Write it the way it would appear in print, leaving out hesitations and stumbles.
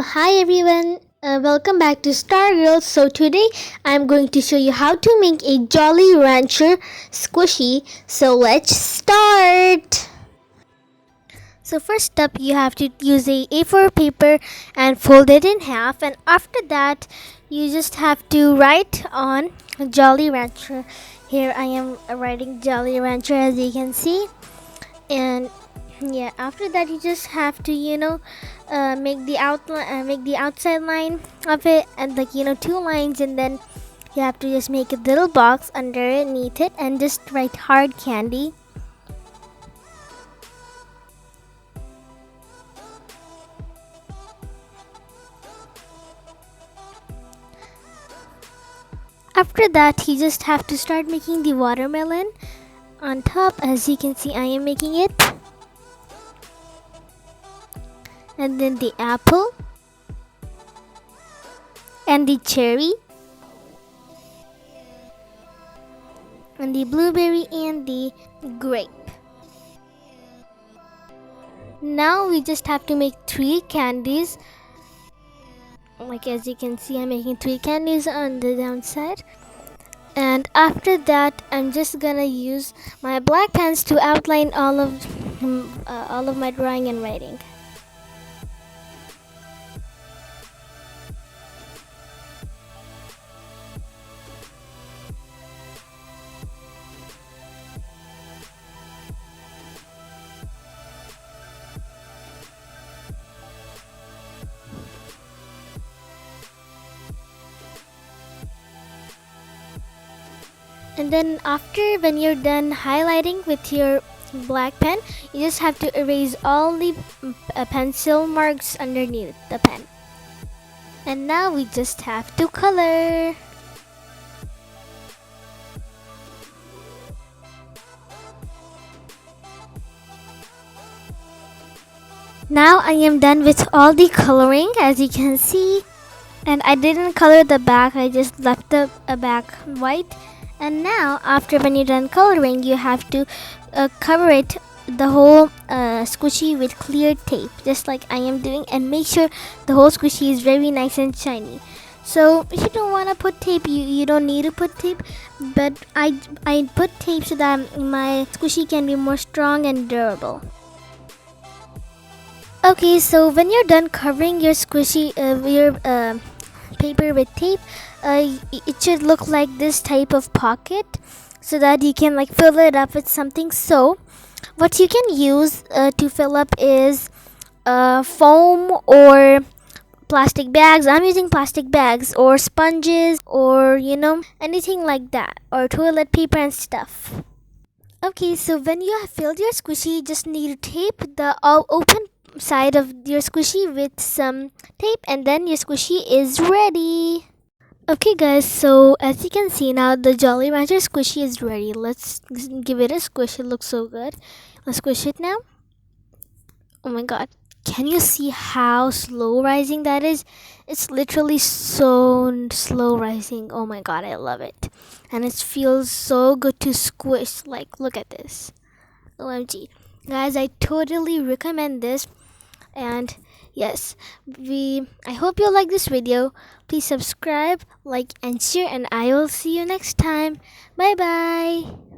Hi everyone, welcome back to Star Girls. So today I'm going to show you how to make a Jolly Rancher squishy. So let's start. So first up, you have to use a A4 paper and fold it in half, and after that you just have to write on Jolly Rancher. Here I am writing Jolly Rancher, as you can see. And yeah, after that you just have to make the outline, make the outside line of it, and two lines, and then you have to just make a little box underneath it and just write hard candy. After that you just have to start making the watermelon on top. As you can see, I am making it. And then the apple and the cherry and the blueberry and the grape. Now we just have to make 3 candies. Like as you can see, I'm making 3 candies on the downside. And after that I'm just gonna use my black pens to outline all of my drawing and writing. And then after, when you're done highlighting with your black pen, you just have to erase all the pencil marks underneath the pen. And now we just have to color. Now I am done with all the coloring, as you can see. And I didn't color the back, I just left the back white. And now, after when you're done coloring, you have to cover it, the whole squishy, with clear tape, just like I am doing, and make sure the whole squishy is very nice and shiny. So if you don't want to put tape, you don't need to put tape, but I put tape so that my squishy can be more strong and durable. Okay, so when you're done covering your squishy, your paper with tape, it should look like this type of pocket, so that you can fill it up with something. So what you can use to fill up is foam or plastic bags. I'm using plastic bags, or sponges, or anything like that, or toilet paper and stuff. Okay, so when you have filled your squishy, you just need to tape the open side of your squishy with some tape, and then your squishy is ready. Okay guys, so as you can see now, the Jolly Rancher squishy is ready. Let's give it a squish. It looks so good. Let's squish it now. Oh my god, can you see how slow rising that is? It's literally so slow rising. Oh my god, I love it. And it feels so good to squish. Look at this. OMG. Guys, I totally recommend this. And yes, I hope you like this video. Please subscribe, like, and share, and I will see you next time. Bye bye.